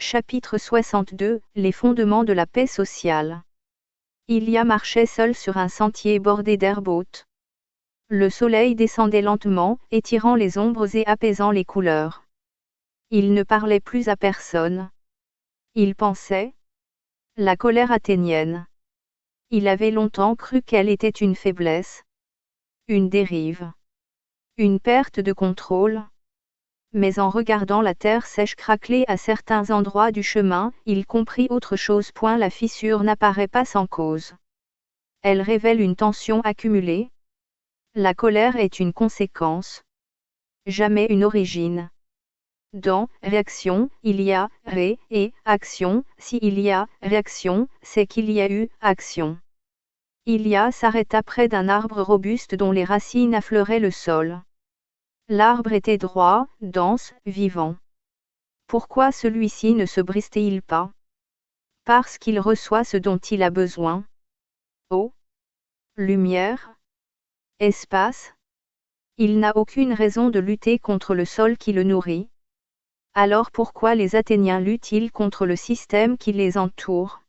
Chapitre 62 Les fondements de la paix sociale. Ilia marchait seul sur un sentier bordé d'herbes hautes. Le soleil descendait lentement, étirant les ombres et apaisant les couleurs. Il ne parlait plus à personne. Il pensait. La colère athénienne. Il avait longtemps cru qu'elle était une faiblesse. Une dérive. Une perte de contrôle. Mais en regardant la terre sèche craqueler à certains endroits du chemin, il comprit autre chose. La fissure n'apparaît pas sans cause. Elle révèle une tension accumulée. La colère est une conséquence. Jamais une origine. Dans réaction, il y a ré et action. Si il y a réaction, c'est qu'il y a eu action. Ilia s'arrêta près d'un arbre robuste dont les racines affleuraient le sol. L'arbre était droit, dense, vivant. Pourquoi celui-ci ne se brise-t-il pas? Parce qu'il reçoit ce dont il a besoin. Eau, lumière, espace. Il n'a aucune raison de lutter contre le sol qui le nourrit. Alors pourquoi les Athéniens luttent-ils contre le système qui les entoure?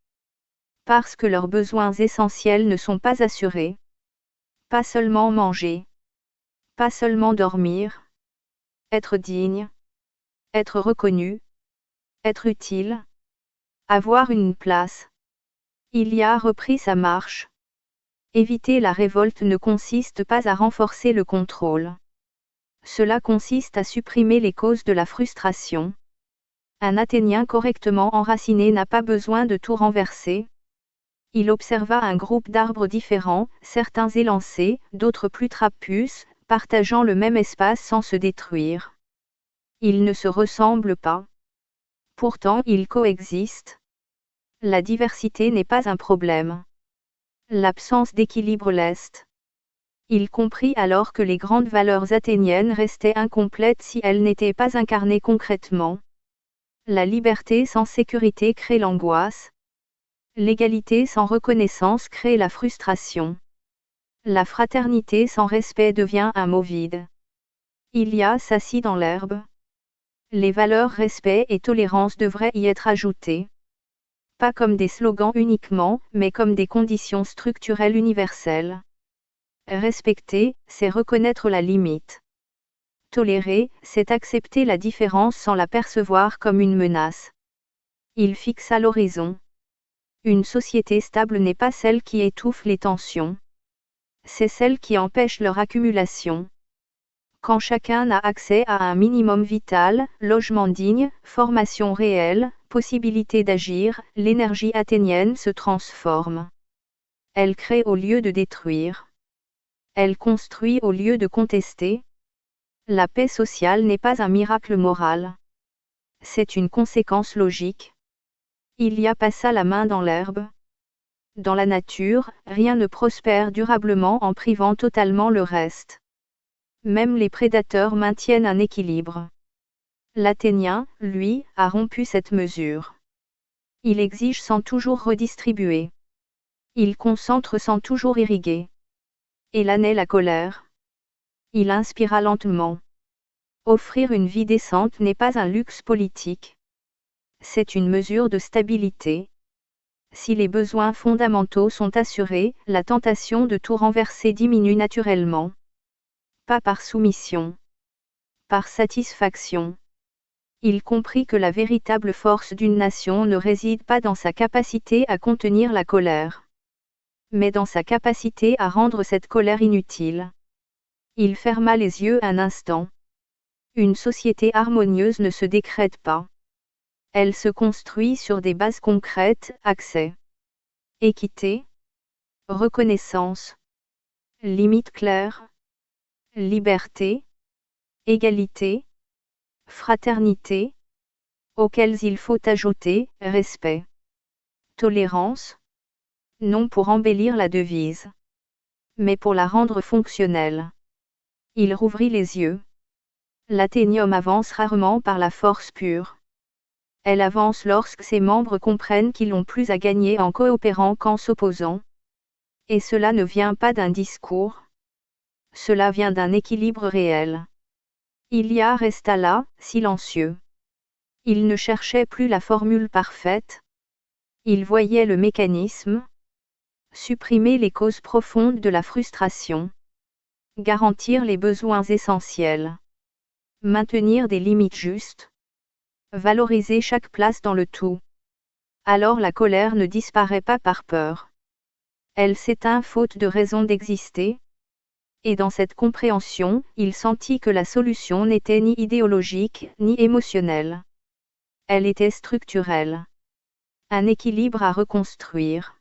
Parce que leurs besoins essentiels ne sont pas assurés. Pas seulement manger. Pas seulement dormir. Être digne. Être reconnu. Être utile. Avoir une place. Ilia reprit sa marche. Éviter la révolte ne consiste pas à renforcer le contrôle. Cela consiste à supprimer les causes de la frustration. Un Athénien correctement enraciné n'a pas besoin de tout renverser. Il observa un groupe d'arbres différents, certains élancés, d'autres plus trapus, partageant le même espace sans se détruire. Ils ne se ressemblent pas. Pourtant ils coexistent. La diversité n'est pas un problème. L'absence d'équilibre l'est. Il comprit alors que les grandes valeurs athéniennes restaient incomplètes si elles n'étaient pas incarnées concrètement. La liberté sans sécurité crée l'angoisse. L'égalité sans reconnaissance crée la frustration. La fraternité sans respect devient un mot vide. Ilia s'assit dans l'herbe. Les valeurs respect et tolérance devraient y être ajoutées. Pas comme des slogans uniquement, mais comme des conditions structurelles universelles. Respecter, c'est reconnaître la limite. Tolérer, c'est accepter la différence sans la percevoir comme une menace. Il fixa l'horizon. Une société stable n'est pas celle qui étouffe les tensions. C'est celle qui empêche leur accumulation. Quand chacun a accès à un minimum vital, logement digne, formation réelle, possibilité d'agir, l'énergie athénienne se transforme. Elle crée au lieu de détruire. Elle construit au lieu de contester. La paix sociale n'est pas un miracle moral. C'est une conséquence logique. Ilia passa la main dans l'herbe. Dans la nature, rien ne prospère durablement en privant totalement le reste. Même les prédateurs maintiennent un équilibre. L'Athénien, lui, a rompu cette mesure. Il exige sans toujours redistribuer. Il concentre sans toujours irriguer. Et là naît la colère. Il inspira lentement. Offrir une vie décente n'est pas un luxe politique. C'est une mesure de stabilité. Si les besoins fondamentaux sont assurés, la tentation de tout renverser diminue naturellement. Pas par soumission. Par satisfaction. Il comprit que la véritable force d'une nation ne réside pas dans sa capacité à contenir la colère, mais dans sa capacité à rendre cette colère inutile. Il ferma les yeux un instant. Une société harmonieuse ne se décrète pas. Elle se construit sur des bases concrètes, accès, équité, reconnaissance, limites claires, liberté, égalité, fraternité, auxquelles il faut ajouter respect, tolérance, non pour embellir la devise, mais pour la rendre fonctionnelle. Il rouvrit les yeux. L'Athénium avance rarement par la force pure. Elle avance lorsque ses membres comprennent qu'ils n'ont plus à gagner en coopérant qu'en s'opposant. Et cela ne vient pas d'un discours. Cela vient d'un équilibre réel. Ilia resta là, silencieux. Il ne cherchait plus la formule parfaite. Il voyait le mécanisme. Supprimer les causes profondes de la frustration. Garantir les besoins essentiels. Maintenir des limites justes. Valoriser chaque place dans le tout. Alors la colère ne disparaît pas par peur. Elle s'éteint faute de raison d'exister. Et dans cette compréhension, il sentit que la solution n'était ni idéologique, ni émotionnelle. Elle était structurelle. Un équilibre à reconstruire.